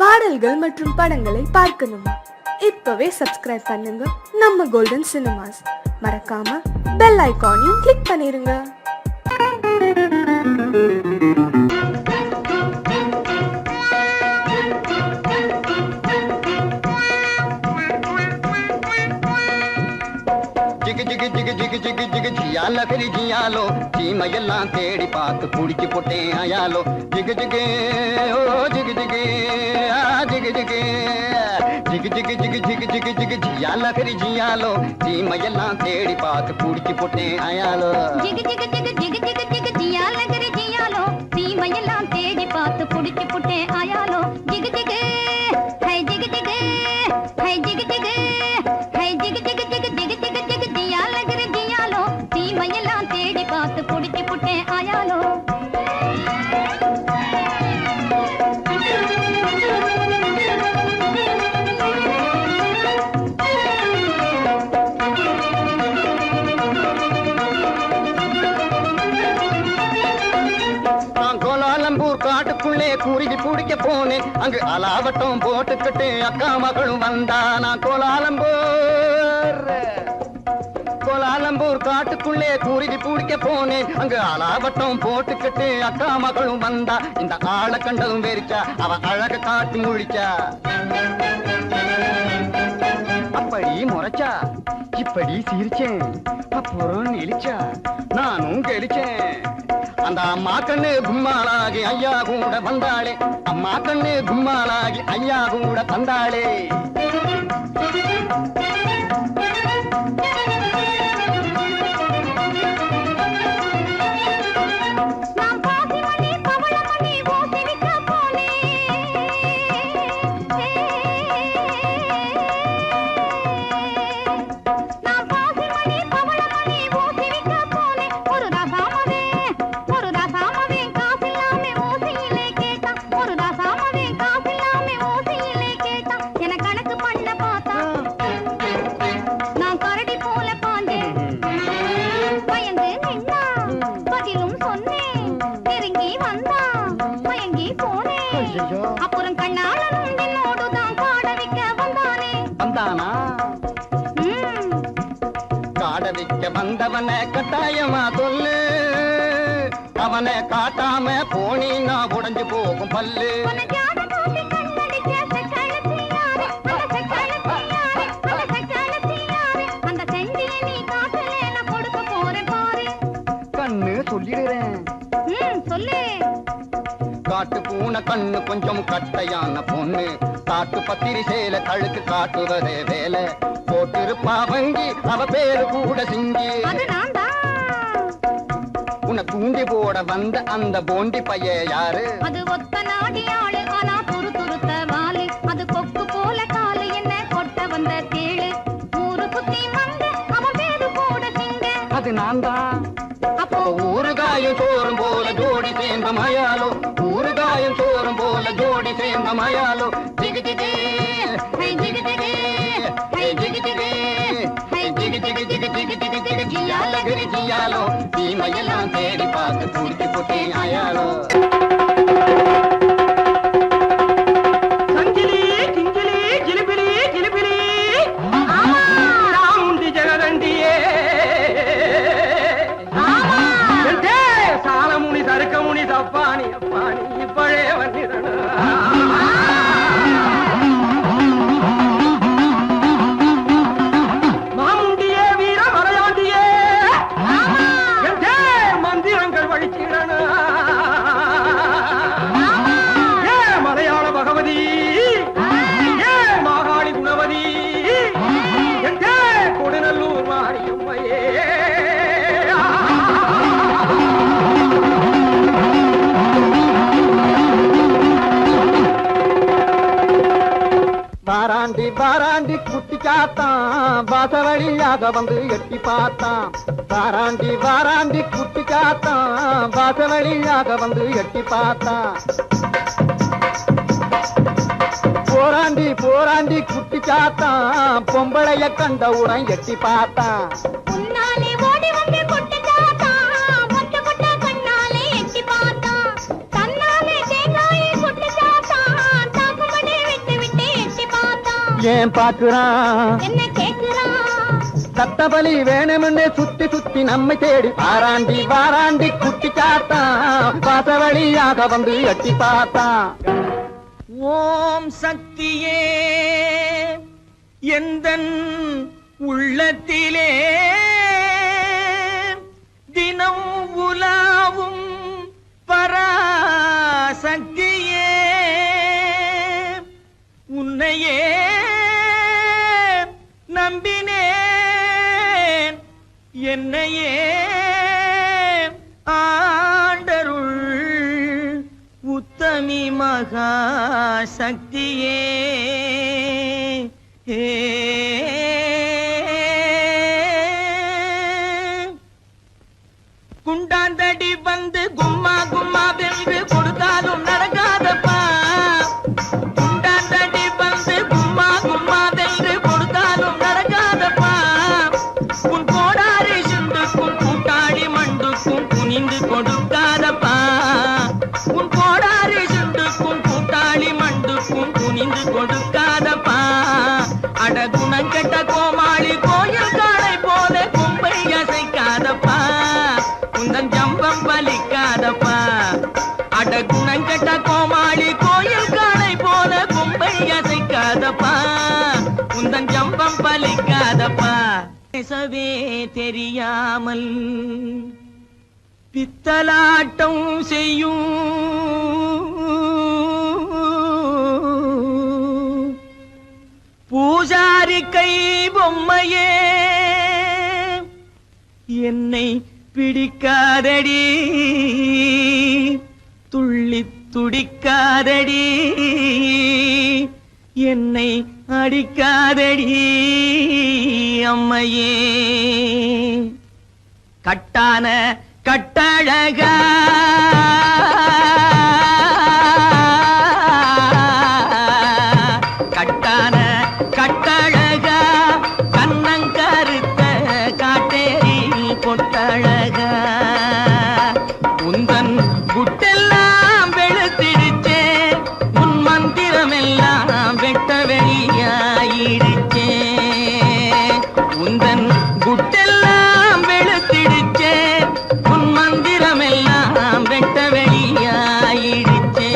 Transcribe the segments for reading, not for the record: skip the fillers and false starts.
பாடல்கள் மற்றும் படங்களை பார்க்கணுமா? இப்பவே சப்ஸ்கிரைப் பண்ணுங்க நம்ம கோல்டன் சினிமாஸ். மறக்காம பெல் ஐகானையும் கிளிக் பண்ணிருங்க. லகரி ஜியாலோ சீமையெல்லாம் தேடி பார்த்து குடிச்சு போட்டேன் ஆயாலோ ஜிகு ஜிகு ஓ ஜிகு ஜிகு ஜிகு ஜிகு ஜிகு ஜிகு ஜிகு ஜிகு ஜிகு ஜிகு ஜியா லகரி ஜியாலோ சீமையெல்லாம் தேடி பார்த்து குடிச்சு போட்டேன் ஆயாலோ ஜிகு ஜிகு ஜிகு ஜிகு ஜிகு ஜிகு ஜியா லகரி ஜியாலோ சீமையெல்லாம் தேடி பார்த்து குடிச்சு போட்டேன் ஆயாலோ ஜிகு ஜிகு ஹை ஜிகு ஜிகு ஹை ஜிகு ஜிகு ஹை ஜிகு ஜிகு ஜிகு ஜிகு ஜிகு ஜிகு ஜியா லகரி ஜியாலோ சீமையெல்லாம் தேடி பார்த்து குடிச்சு போட்டேன் ஆயாலோ குருவி பிடிக்க போனேன் அங்கு அலாவட்டம் போட்டுக்கிட்டு அக்கா மகளும் வந்தா. நான் கோலாலம்பூர் காட்டுக்குள்ளே குருவி பிடிக்க போனேன் அங்கு அலாவட்டம் போட்டுக்கிட்டு அக்கா மகளும் வந்தா. இந்த ஆளை கண்டதும் வெறிச்சா, அவ அழக காட்டி முழிச்சா. அப்படி முறைச்சா, இப்படி சிரிச்சேன், அப்புறம் இழிச்சா, நானும் கெளிச்சேன். அந்த அம்மா கண்ணு கும்மாளாகி ஐயா கூட வந்தாளே, அம்மா கண்ணு கும்மாளாகி ஐயா கூட வந்தாளே. அப்புறம் கண்ணாளனும் என்னோடுதான் காட வைக்க வந்தானே. வந்தானா? காட வைக்க வந்தவனை கட்டாயமா சொல்லு, அவனை காட்டாம போனீன்னா உடைஞ்சு போகும் பல்லு. கண்ணு சொல்லிடுறேன், சொல்லு. காட்டு பூனை கண்ணு கொஞ்சம் கட்டையான பொண்ணு, காட்டு பத்திரி சேல கழுக்கு காட்டுவதே வேலை. போட்டிருப்பா வங்கி, அவ பேரு கூட சிங்கி. உன்னை தூண்டி போட வந்த அந்த போண்டி பைய யாரு? அது ஒத்த நாடி ஆளு, ஆனா துரு துருத்த வாலு. அது கொக்கு போல காலு, என்ன கொட்ட வந்த தேளு. ஊரு சுத்தி வந்த அவன் பேரு கூட சிங்க. அது நான் தான். அப்போ ஊறுகாயும் சோறும் போல ஜோடி சேர்ந்த மயாலோ, ஊறுகாயும் சோறும் போல ஜோடி சேர்ந்த மயாலோ. ஜிகு ஜிகு ஹை ஜிகு ஜிகு ஹை ஜிகு ஜிகு ஹை ஜிகு ஜிகு ஜிகு ஜிகு ஜிகு ஜிகு ஜியா லகரி ஜியாலோ சீமையெல்லாம் தேடி பார்த்து குடிச்சு போட்டேன் ஆயாலோ. அப்பானி அப்பானி இப்பழே வந்திரனா. மாமுண்டியே வீர மலையாண்டியே, மந்திரங்கள் வழிச்சிடனா. ஏ மலையாள பகவதி, ஏ மாகாளி குணவதி, கொடுநல்லூர் மாரியம்மையே. வாராண்டி வாராண்டி குட்டி காத்தான், வாச வழியாக வந்து எட்டி பார்த்தான். வாராண்டி வாராண்டி குட்டி காத்தான், வாச வழியாக வந்து எட்டி பார்த்தான். போராண்டி போராண்டி குட்டி காத்தான், பொம்பளைய கண்டவுடன் எட்டி பார்த்தான். ஏன் பாக்குறான் என்ன கேக்குறான் சத்தபலி வேணும்னு சுத்தி சுத்தி நம்மை தேடி பாராண்டி வாராண்டி குட்டி காத்தான் பாசவழியாக வந்து எட்டி பார்த்தான். ஓம் சக்தியே எந்தன் உள்ளத்திலே தினம் உலாவும் பராசக்தியே உன்னையே நம்பினேன் என்னையே ஆண்டருள் உத்தமி மகா சக்தியே குண்டாந்தடி வந்து கும்மா கும்மா வென்று கொடுத்தாலும் நடக்காதப்பா குண்டாந்தடி வந்து கும்மா கும்மா வென்று கொடுத்தாலும் நடக்காதப்பா உன் கோடாரி சுண்டுக்கும் கூட்டாளி மண்டுக்கும் குனிந்து கொடுக்காதப்பா உன் கோடாரி சுண்டுக்கும் கூட்டாளி மண்டுக்கும் குனிந்து கொடுக்காதப்பா அட குணங்கெட்ட கோமாளி கோயில் காளை போல கும்பை அசைக்காதப்பா உந்தன் ஜம்பம் பலிக்காதப்பா அட குணங்கெட்ட கோமாளி கோயில் காளை போல கும்பை அசைக்காதப்பா உந்தன் ஜம்பம் பலிக்காதப்பா பேசவே தெரியாமல் பித்தலாட்டம் செய்யும் பூஜாரி கை பொம்மையே என்னை பிடிக்காதடி துள்ளி துடிக்காதடி என்னை அடிக்காதடி அம்மையே கட்டான கட்டழகா கட்டான கட்டழகா கண்ணங்கருத்த காட்டேரி பொட்டழகா உந்தன் குட்டெல்லாம் வெளுத்திடுச்சே உன் மந்திரமெல்லாம் வெட்ட வெளியாயிடுச்சே உந்தன் குட்டெல்லாம் வெளுத்திடுச்சே உன் மந்திரமெல்லாம் வெட்ட வெளியாயிடுச்சே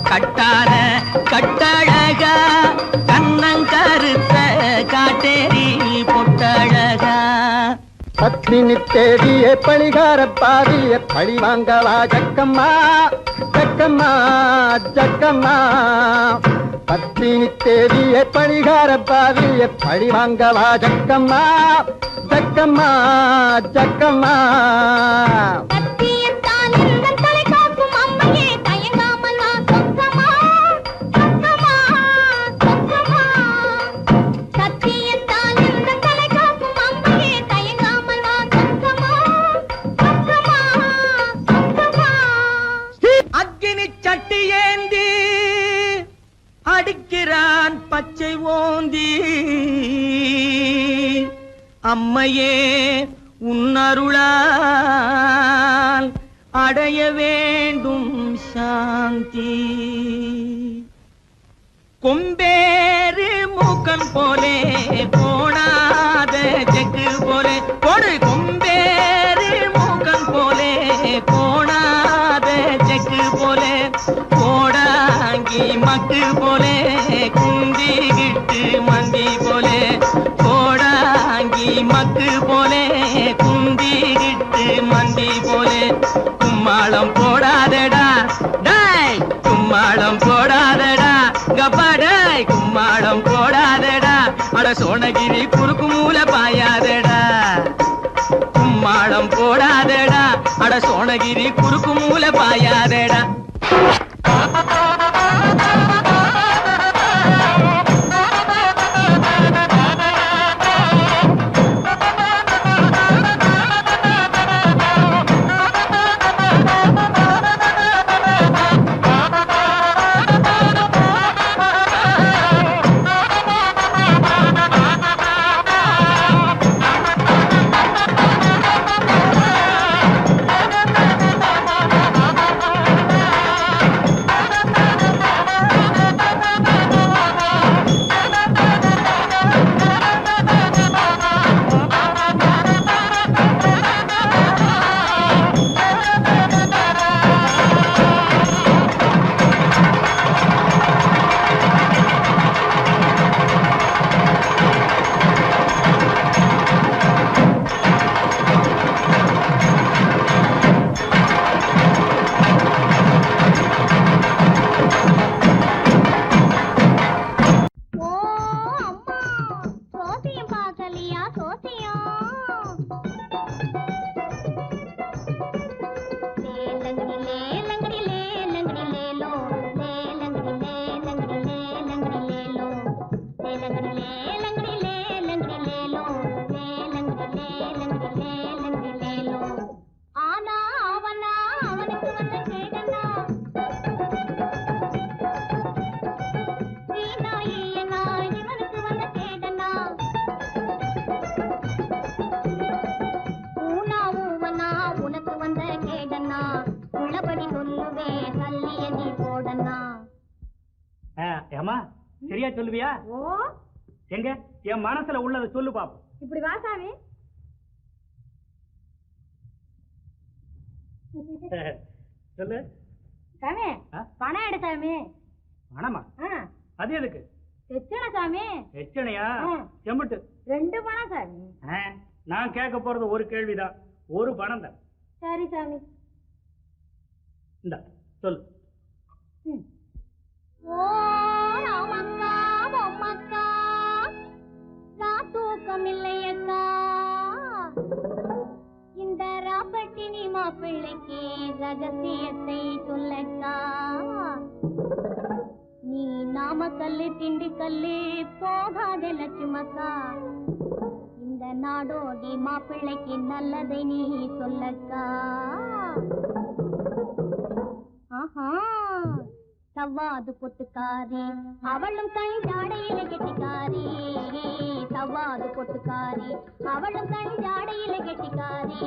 கட்டான கட்டழகா கண்ணங்கருத்த காட்டேரி பொட்டழகா பத்மினி தேடிய பழிகார பாதிய பழி வாங்கவா ஜக்கம்மா ஜக்கம்மா ஜக்கம்மா பத்மினி தேடிய பழிகார பாதிய பழி வாங்கவா ஜக்கம்மா ஜக்கம்மா ஜக்கம்மா சத்தியத்தால் எந்தன் தலை காக்கும் அம்மையே தயங்காமல் வா சொக்கமா சொக்கமா சொக்கமா சத்தியத்தால் எந்தன் தலை காக்கும் அம்மையே தயங்காமல் வா சொக்கமா சொக்கமா சொக்கமா அக்கினி சட்டி ஏந்தி அடிக்கிறான் பச்சை ஓந்தி அம்மையே உன்னருளால் அடைய வேண்டும் சாந்தி கொம்பேறு மூக்கன் போலே போனாத செக்கு போலே கொடு கொம்பேறு மூக்கன் போலே போனாத செக்கு போலே போடாங்கி மக்கு போலே குந்திகிட்டு மந்தி போலே போடாங்கி மக்கு போலே குந்திகிட்டு மந்தி போலே கும்மாளம் போடாதடா டேய் கும்மாளம் போடாதடா கப்பாடாய் கும்மாளம் போடாதடா அட சோனகிரி குறுக்கு மூல பாயாதடா கும்மாளம் போடாதடா அட சோனகிரி குறுக்கு மூல பாயாதடா ஏமா சரியா சொல்லுவியா? ஓ எங்க என் மனசுல உள்ளதை சொல்லு பாப்போம். இப்படி வா சாமி. சொல்லு சாமி பணம் எடு சாமி. பணமா? அது எதுக்கு? எச்சனை சாமி. எச்சனையா? செம்புட்டு 2 பணம் சாமி. நான் கேட்க போறது ஒரு கேள்விதான், ஒரு பணம் தான். சரி சாமி. இந்த சொல்லு. ஓ ராமக்கா பொம்மக்கா நான் தூக்கம் இல்லையக்கா, இந்த ராப்பட்டினி மாப்பிள்ளைக்கு ரகசியத்தை சொல்லக்கா. நீ நாமக்கல்லு திண்டுக்கல்லு போகாத லட்சுமக்கா, இந்த நாடோடி மாப்பிள்ளைக்கு நல்லதை நீ சொல்லக்கா. ஆஹா சவ்வாது பொட்டுக்காரி அவளும் கண் ஜாடையில கெட்டிக்காரி, சவ்வாது பொட்டுக்காரி அவளும் கண் ஜாடையில கெட்டிக்காரி.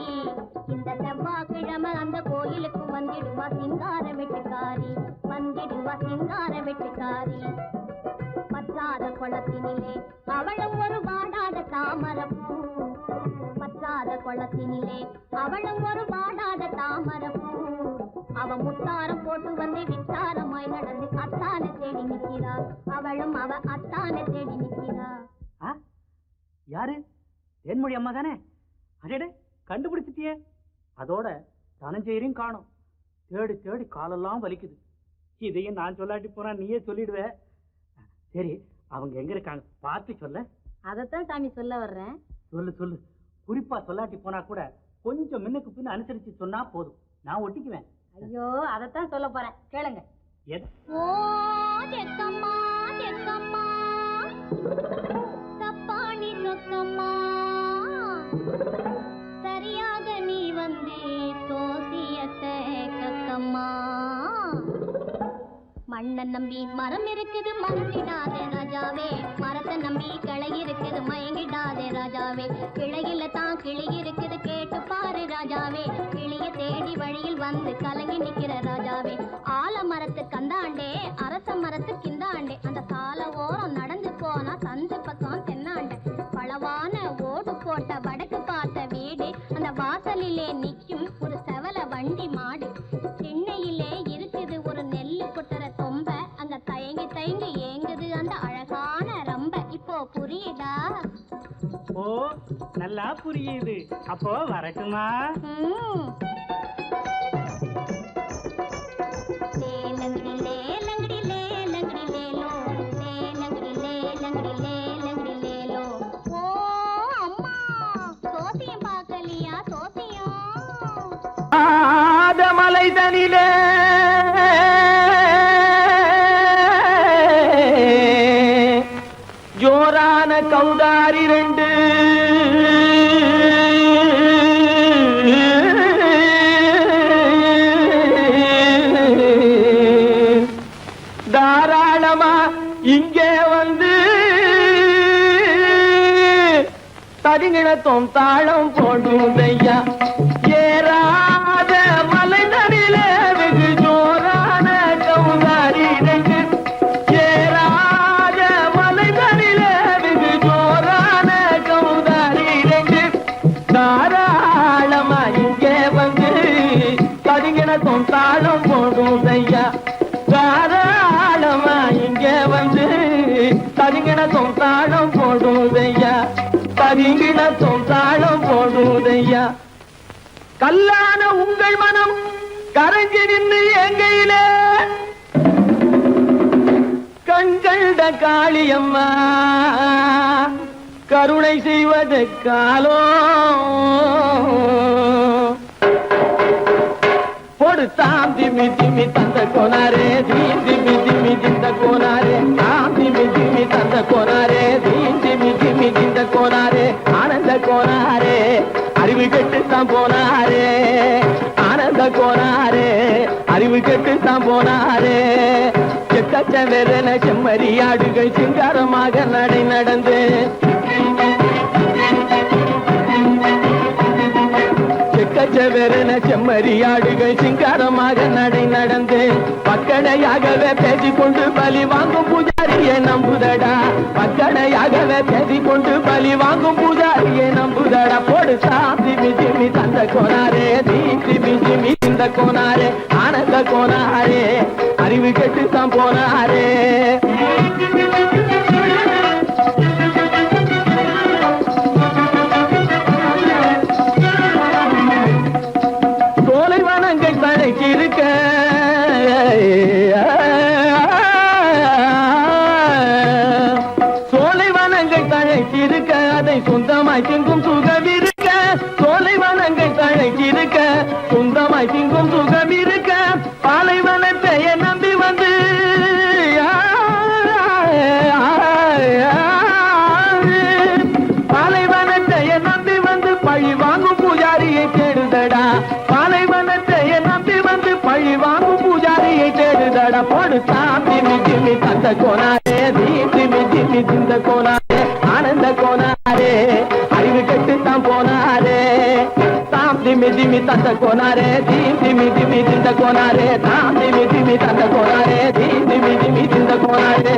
இந்த செவ்வாய்க்கிழமை அந்த கோயிலுக்கு வந்திடுவா சிங்கார வெட்டுக்காரி, வந்திடுவா சிங்கார வெட்டுக்காரி. பற்றாத குளத்தினிலே அவளும் ஒரு வாடாத தாமரப்பூ, பற்றாத குளத்தினிலே அவளும் ஒரு வாடாத தாமரப்பூ. அவ முத்தாரம் போட்டு வந்து வித்தாரமாய் நடந்து அத்தானை தேடி நிற்கிறா, அவளும் அவ அத்தானை தேடி நிற்கிறா. யாரு? தேன்மொழி அம்மா தானே? அடே கண்டுபிடிச்சிட்டியே. அதோட தனஞ்செயரையும் காணும். தேடி தேடி காலெல்லாம் வலிக்குது. இதையும் நான் சொல்லாட்டி போனா நீயே சொல்லிடுவ. சரி அவங்க எங்க இருக்காங்க பார்த்து சொல்ல. அதத்தான் சாமி சொல்ல வர்றேன். சொல்லு சொல்லு. குறிப்பா சொல்லாட்டி போனா கூட கொஞ்சம் முன்னுக்கு பின்ன அனுசரிச்சு சொன்னா போதும், நான் ஒட்டிக்குவேன். ஐயோ அதத்தான் சொல்ல போறேன், கேளுங்க. எது? ஓ தெக்கம்மா தெக்கம்மா தப்பாணி சொக்கம்மா, சரியாக நீ வந்து சோசியத்தை கக்கம்மா. மண்ணை நம்பி மரம் இருக்குது மறந்திடாதே ராஜாவே, மரத்தை நம்பி கிளை இருக்குது மயங்கிடாதே ராஜாவே. கிளையில தான் கிளி இருக்குது கேட்டு பாரு ராஜாவே, கிளிய தேடி வழியில் வந்து கலங்கி நிக்கிற ராஜாவே. ஆல மரத்து கந்தாண்டே அரச மரத்து கிந்தாண்டே, அந்த சால ஓரம் நடந்து போனா சந்து பக்கம் தென்னாண்டே. பளவான ஓடு போட்ட வடக்கு பார்த்த வீடு, அந்த வாசலிலே நிக்கும் ஒரு செவல வண்டி மாடு. சென்னையிலே இருக்குது ஒரு நெல்லு கொட்டுற தொம்ப, அங்க தயங்கி தயங்கி ஏங்குது அந்த அழகான ரம்ப. இப்போ புரியுதா? ஓ நல்லா புரியுது. அப்போ வரட்டுமா? லேலங்கடி லேலங்கடி லேலங்கடி லேலோ, லேலங்கடி லேலங்கடி லேலங்கடி லேலோ. ஓ அம்மா சோசியம் பார்க்கலையா? சோசியம் மலை தனிலே ஜோரான கௌதாரி 2 தாராளமா இங்கே வந்து தரிங்கிணத்தும் தாளம் போடுதையா. ஏறாத மலை தனிலே வெகு ஜோரான கௌதாரி 2, ஏறாத மலை தனிலே வெகு ஜோரான கௌதாரி 2, தாராளமா இங்கே வந்து தரிங்கிணத்தும் தாளம் போடுதையா. தாராளமா இங்கே வந்து தரிங்கிணத்தும் தாளம் போடுதையா, தரிங்கிணத்தும் தாளம் போடுதையா. கல்லான உங்கள் மனம் கரைஞ்சி நின்று எங்கையிலே கண்கண்ட காளியம்மா கருணை செய்வது காலோ. பொடுத்தாம் திமி திமி தந்த கோனாரே, தீம் திமி திமி திந்த கோனாரே, தாம் திமி திமி தந்த கோனாரே, தீம் திமி திமி திந்த கோனாரே. ஆனந்த கோனாரே அறிவு கெட்டுத்தான் போனாரே, ஆனந்த கோனாரே அறிவு கெட்டுத்தான் போனாரே. செக்கச்சவென செம்மறியாடுகள் சிங்காரமாக நடை நடந்து, செக்கச்சவென செம்மறியாடுகள் சிங்காரமாக நடை நடந்து பக்கடையாகவே பேசிக்கொண்டு பலி வாங்கும் பூஜாரியை நம்புதடா. பக்கடையாகவே பேசிக்கொண்டு பலி வாங்கும் பூஜாரியை நம்புதடா. போடு சாந்தி மிஜிமி தந்த கோனாரே தீந்தி மிஜிமி இந்த கோனாரே ஆனந்த கோனாரே அறிவு கெட்டுத்தான் போனாரே. சோலைவனங்கள் தழைச்சிருக்க சோலைவனங்கள் தழைச்சிருக்க அதை சொந்தமாய் திங்கும் சுகம் இருக்க. சோலைவனங்கள் தழைச்சிருக்க சொந்தமாய் திங்கும் சுகம் இருக்க. பாலைவனத்தை நம்பி வந்து பாலைவனத்தை நம்பி வந்து பழி வாங்கும் பூஜாரியை தேடுதடா. பாலைவனத்தை நம்பி வந்து பழி வாங்கும் பூஜாரியை தேடுதடா. போடு சாமி மிஜிமி தந்த கோனாரே தீந்தி மிஜிமி திந்த கோனாரே ஆனந்த கோனாரே அறிவு கெட்டுத்தான் போனாரே. சாந்தி மிஜிமி தந்த கோனாரே தீந்தி மிஜிமி திந்த கோனாரே சாந்தி மிஜிமி தந்த கோனாரே தீந்தி மிஜிமி திந்த கோனாரே.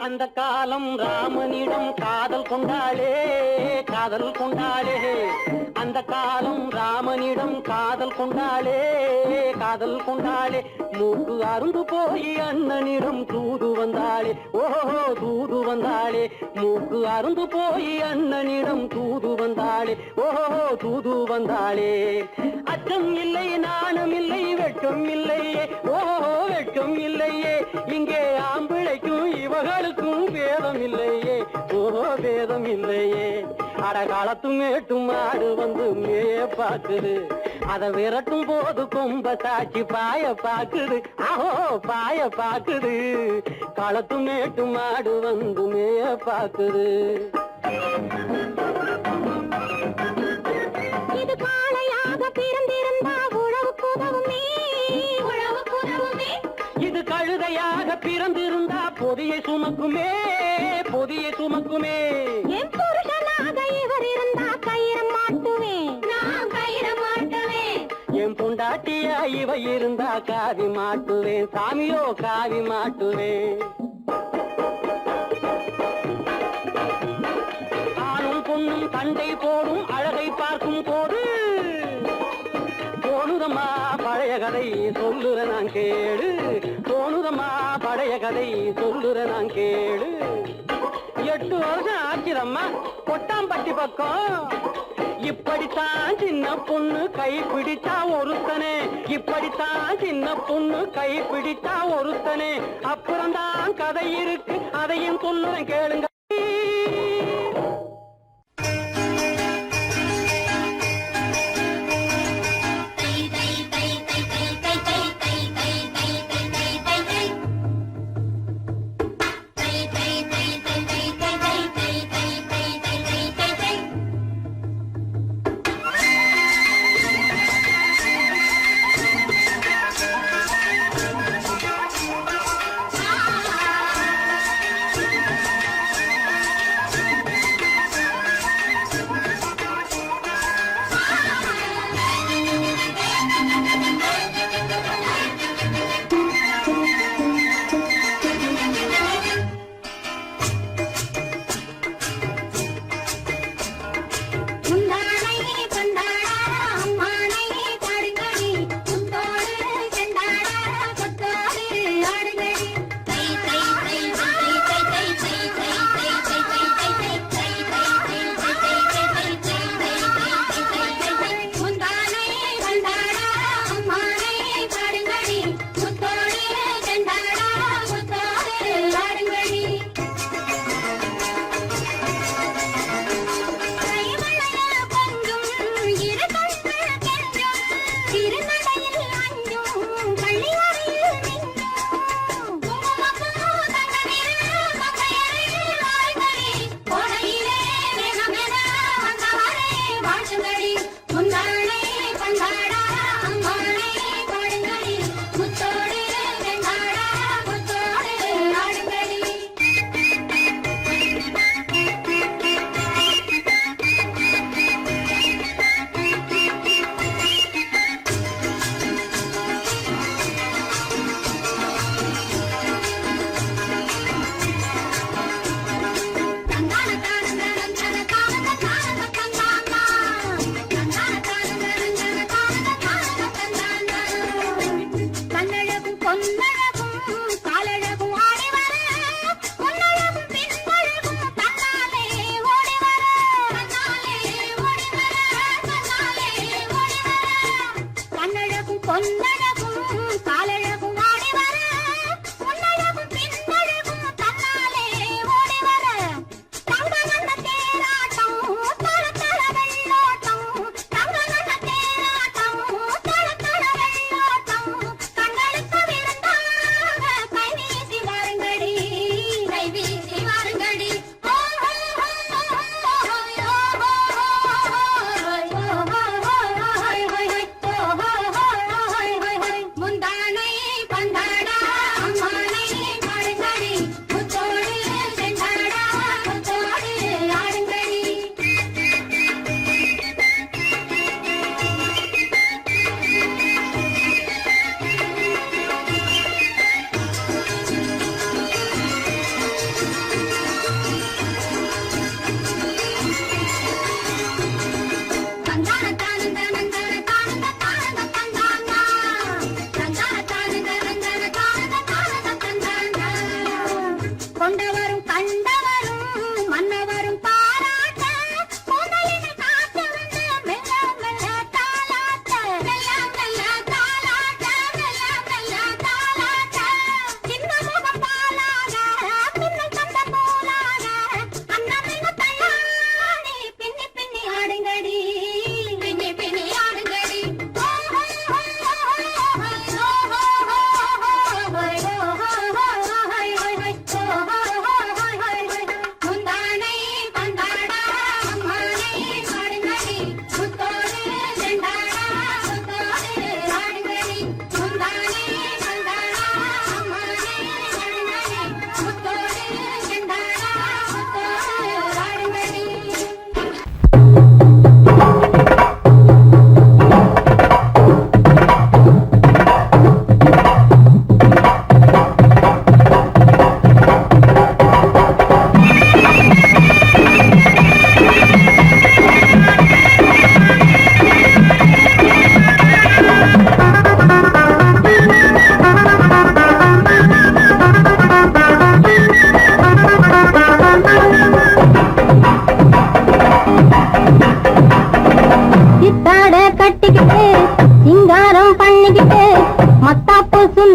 அந்த காலம் ராமனிடம் காதல் கொண்டாளே காதல் கொண்டாளே. அந்த காலம் ராமனிடம் காதல் கொண்டாளே காதல் கொண்டாளே. மூக்கு அருந்து போய் அண்ணனிடம் தூது வந்தாளே ஓஹோ தூது வந்தாளே. மூக்கு அருந்து போய் அண்ணனிடம் தூது வந்தாளே ஓஹோ தூது வந்தாளே. அச்சம் இல்லை நாணம் இல்லை வெட்கம் இல்லையே ஓஹோ வெட்கம் இல்லையே. இங்கே ஆம்பிளைக்கும் இவர்களுக்கும் பேதம் இல்லையே ஓஹோ பேதம் இல்லையே. அடகாலத்து மேட்டும் மாடு வந்து மேய பாக்குது. அதை விரட்டும் போது கொம்ப சாட்சி பாய பாக்குது ஆஹோ பாய பாக்குது. களத்து மேட்டும் மாடு வந்து மேய பாக்குது. இது காளையாக பிறந்திருந்தா உழவுக்கு உதவுமே உழவுக்கு உதவுமே. இது கழுதையாக பிறந்திருந்தா பொதியை சுமக்குமே பொதியை சுமக்குமே. என் புருஷனாக இவர் இருந்தா கயிறு மாட்டுவேன் நான் கயிறு மாட்டுவேன். என் பொண்டாட்டியா இவ இருந்தா காவி மாட்டுவேன் சாமியோ காவி மாட்டுவேன். ஆணும் பொண்ணும் சண்டை போடும் அழகை பார்க்க தோணுதம்மா பழைய கதை சொல்லுற நான் கேளு, தோணுதம்மா பழைய கதை சொல்லுற நான் கேளு. 8 வருஷம் ஆச்சுதம்மா கொட்டாம்பட்டி பக்கம், இப்படித்தான் சின்ன பொண்ணு கை பிடித்தா ஒருத்தனே, இப்படித்தான் சின்ன பொண்ணு கை பிடித்தா ஒருத்தனே. அப்புறம்தான் கதை இருக்கு அதையும் சொல்லுறேன் கேளுங்க.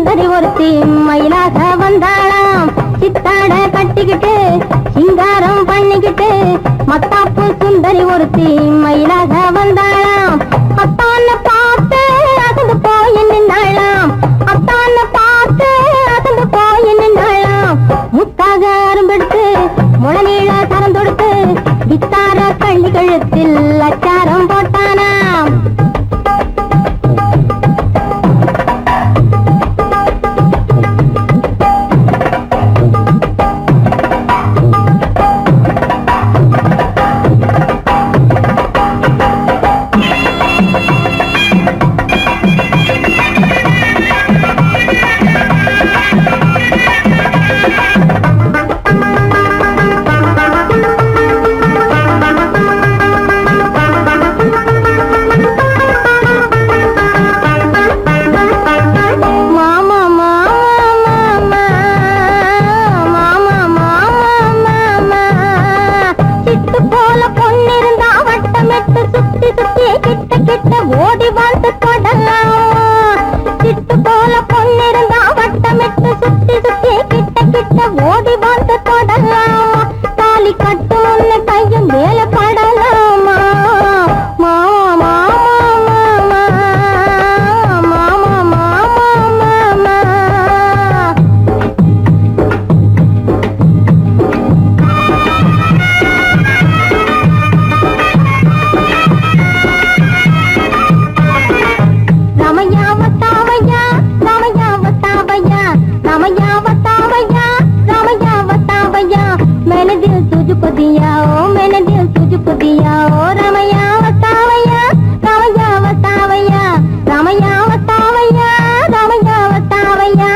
சுந்தரி ஒருத்தி மயிலாக வந்தாளாம். சித்தாட கட்டிக்கிட்டு சிங்காரம் பண்ணிக்கிட்டு மத்தாப்பு சுந்தரி ஒருத்தி மயிலாக வந்தாளாம். அத்தான பார்த்து அசந்து போய் நின்னாளாம். அத்தான பார்த்து அசந்து போய் நின்னாளாம். முத்தாக அரும்பெடுத்து முளநீள சரம் தொடுத்து வித்தார கள்ளி கழுத்தில் அச்சாரம் போட்டானாம். ஓடி வந்து தொடலாம். சிட்டு போல பொண்ணிருந்தா வட்டமிட்டு சுத்தி சுத்தி கிட்ட கிட்ட ஓடி வந்து தொடலாம். தாலி கட்டு முன்ன கையும் மேல படலாமா. மாமா மாமா மாமா மாமா மாமா. दिया ओ मैंने दिल तुझको दिया ओ रामैया वतावैया रामैया वतावैया रामैया वतावैया रामैया वतावैया.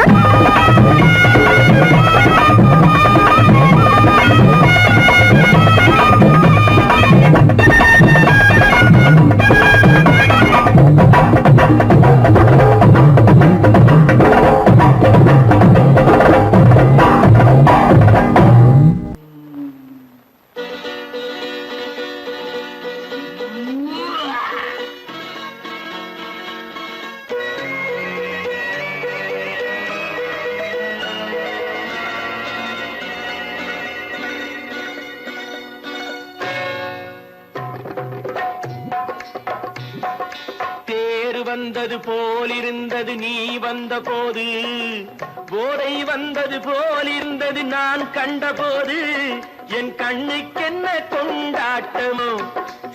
வந்தது போலிருந்தது நீ வந்த போது, போதை வந்தது போலிருந்தது நான் கண்டபோது, என் கண்ணுக்கென்ன கொண்டாட்டமோ,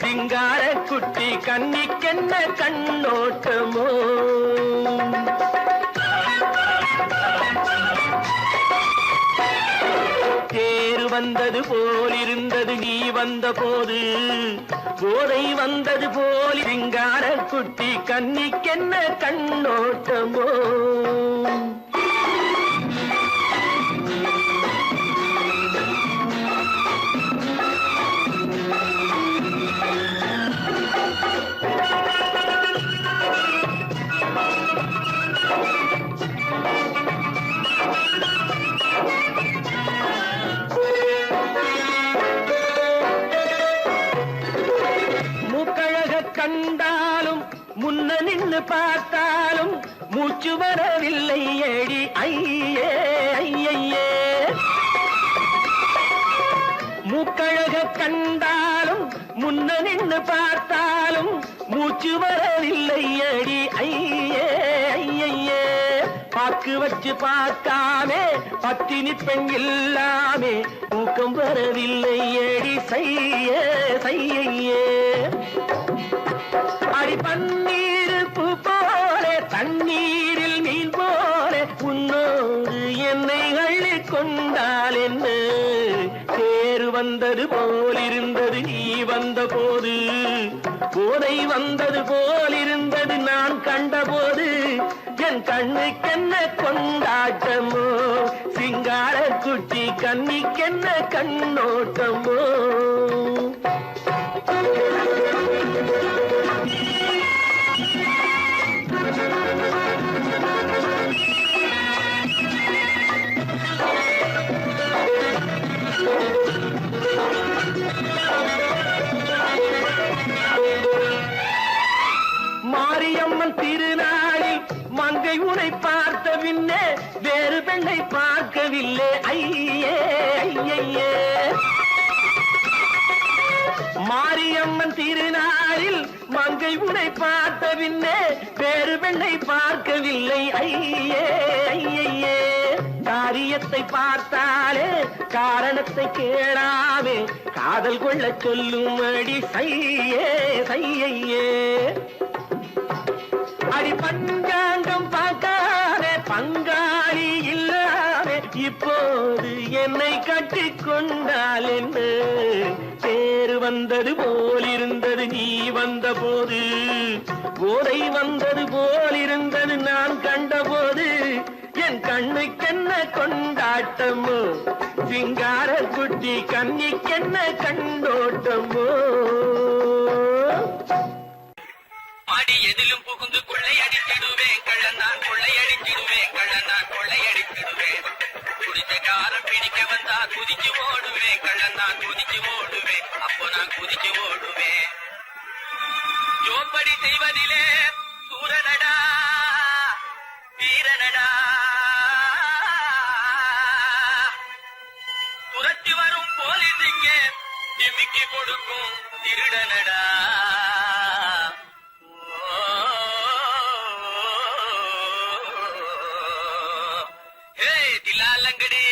சிங்கார குட்டி கண்ணிக்கென்ன கண்ணோட்டமோ. தேர் வந்தது போலிருந்தது நீ வந்த போது, போதை வந்தது போல் சிங்கார குட்டி கண்ணிக்கென்ன கண்ணோட்டமோ. கண்டாலும் முன்ன நின்று பார்த்தாலும் மூச்சு வரவில்லை ஏடி ஐயே ஐயே. மூக்கழக கண்டாலும் முன்ன நின்று பார்த்தாலும் மூச்சு வரவில்லை ஏடி ஐயே ஐயே. பாக்கு வச்சு பார்க்காமே பத்தினி பெண் இல்லாமே ஊக்கம் வரவில்லை ஏடி செய்ய செய்யே. அடி பன்னீர் பூ போல தண்ணீரில் மீன் போல உன்னோடு என்னை அள்ளி கொண்டால் என்ன. தேர் வந்தது போலிருந்தது நீ வந்த போது, போதை வந்தது போலிருந்தது நான் கண்டபோது, என் கண்ணுக்கென்ன கொண்டாட்டமோ, சிங்கார குட்டி கண்ணிக்கென்ன கண்ணோட்டமோ. மாரியம்மன் திருநாளில் மங்கை உனை பார்த்த பின்னே பின்னே வேறு பெண்ணை பார்க்கவில்லை ஐயே ஐயே. மாரியம்மன் திருநாளில் மங்கை உன்னை பார்த்த பின்னே வேறு பெண்ணை பார்க்கவில்லை ஐயே ஐயே. காரியத்தை பார்த்தாலே காரணத்தை கேளாமே காதல் கொள்ள சொல்லும்படி சையே சையே. அடி பஞ்சாங்கம் பார்க்காதே பங்காளி இல்லாமே இப்போது என்னை கட்டிக் கொண்டால் என்ன. தேர் வந்தது போலிருந்தது நீ வந்த போது, போதை வந்தது போலிருந்தது நான் கண்டபோது. என் கண்ணுக்கென்ன கொண்டாட்டமோ சிங்கார குட்டி கண்ணிக்கென்ன கண்டோட்டமோ. மாடி எதிலும் புகுந்து கொள்ளையடித்திடுவேன் கள்ளந்தான் கொள்ளையடித்திடுவேன் கள்ளந்தான் கொள்ளையடித்திடுவேன். குடிச்ச காரம் பிடிக்க வந்தா குதிச்சு ஓடுவேன் கள்ளந்தான் குதிச்சு ஓடுவேன் அப்போ நான் குதிச்சு ஓடுவேன். ஜோப்படி செய்வதிலே சூரனடா வீரனடா துரத்தி வரும் போலீஸுக்கு திமிக்கி கொடுக்கும் திருடனடா. தில்லாலங்கடி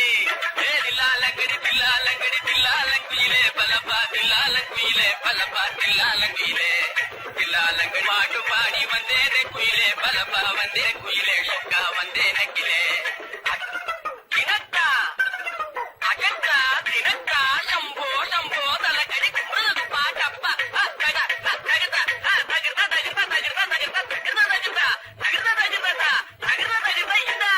தில்லாலங்கடி தில்லாலங்கடி தில்லாலங்குயிலே பலப்பா தில்லாலங்குயிலே பலப்பா தில்லாலங்குயிலே தில்லாலங்கடி பாட்டு பாடி வந்தேனே குயிலே பலப்பா வந்தே குயிலே அக்கா வந்தே நக்கிலே. தினக்கா அகத்தா தினக்கா சம்போ சம்போ தலக்கடி பாட்டப்பா தகதா தகதா தகதா தகதா தகதா தகதா தகதா தகதா தகதா தகதா தகதா தகதா இந்தா.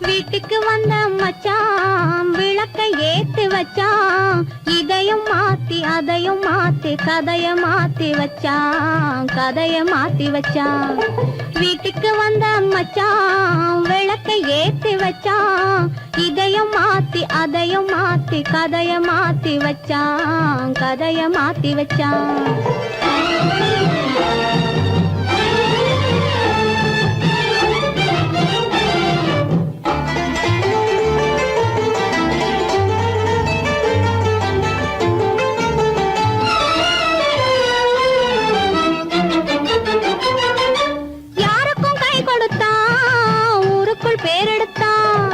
வீட்டுக்கு வந்த மச்சான் விளக்க ஏத்து வச்சான், இதையும் மாத்தி அதையும் மாத்தி கதைய மாத்தி வச்சான் கதைய மாத்தி வச்சான். வீட்டுக்கு வந்த மச்சான் விளக்க ஏத்தி வச்சான், இதையும் மாத்தி அதையும் மாத்தி கதைய மாத்தி வச்சான் கதைய மாத்தி வச்சான். யாருக்கும் கை கொடுத்தான் ஊருக்குள் பேரெடுத்தான்,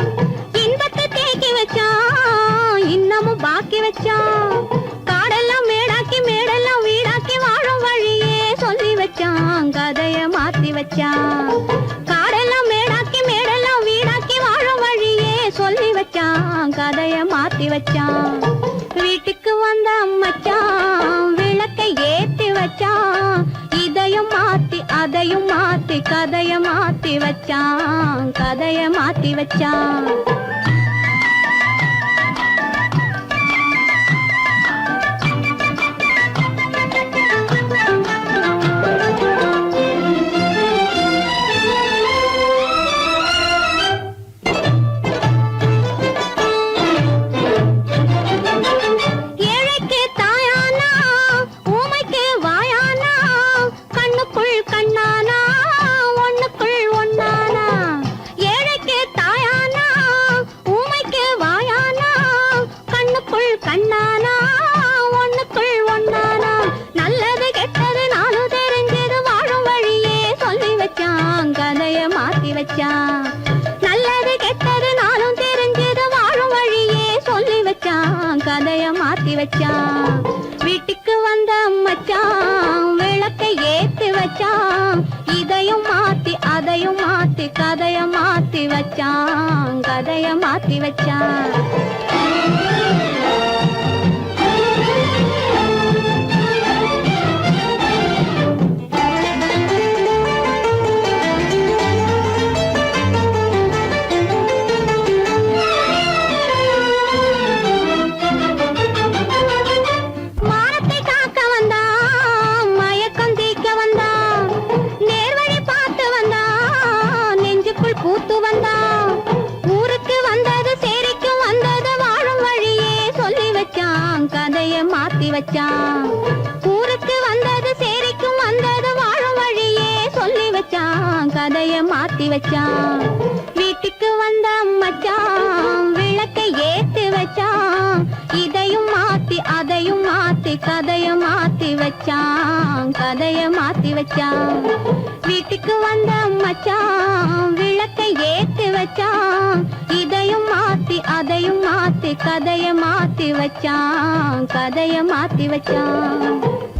இன்பத்தை தேக்கி வச்சான் இன்னமும் பாக்கி வச்சான். காடெல்லாம் மேடாக்கி மேடெல்லாம் வீடாக்கி வாழும் வழியே சொல்லி வச்சான் கதைய மாத்தி வச்சான். காடெல்லாம் மேடாக்கி மேடெல்லாம் வீடாக்கி வாழும் வழியே சொல்லி வச்சான் கதைய மாத்தி வச்சான். வீட்டுக்கு வந்த மச்சான் விளக்கை ஏத்தி வச்சான், இதையும் மாத்தி அதையும் மாத்தி கதைய மாத்தி வச்சான் கதைய மாத்தி வச்சான். ஏழைக்கு தாயானா ஊமைக்கு வாயானா, கண்ணுக்குள் கண்ணானா ஒண்ணுக்குள் ஒண்ணானா. ஏழைக்கு தாயானா ஊமைக்கு வாயானா, கண்ணுக்குள் கண்ணானா ஒண்ணுக்குள் ஒண்ணானா. நல்லது கெட்டது நானும் தெரிஞ்சது வாழும் வழியே சொல்லி வச்சான் கதைய மாத்தி வச்சான். நல்லது கெட்டது நானும் தெரிஞ்சது வாழும் வழியே சொல்லி வச்சான் கதைய மாத்தி வச்சான். வீட்டுக்கு வந்த மச்சான் விளக்கை ஏத்தி வச்சான், இதையும் மாத்தி அதையும் மாத்தி கதைய மாத்தி வச்சான் கதைய மாத்தி வச்சான். வச்சான் கதைய மாத்தி வச்சான் ஊருக்கு வந்தது சேரிக்கும் வந்தது வாழும் வழியே சொல்லி வச்சான் கதைய மாத்தி வச்சான் வீட்டுக்கு வந்த மச்சான் விளக்கை ஏத்தி வச்சான் இதையும் மாத்தி அதையும் மாத்தி கதைய மாத்தி வச்சான் கதைய மாத்தி வச்சான் வீட்டுக்கு வந்த மச்சான் விளக்கை ஏத்தி வச்சான் இதையும் மாத்தி அதையும் மாத்தி கதைய மாத்தி வச்சான் கதைய மாத்தி வச்சான்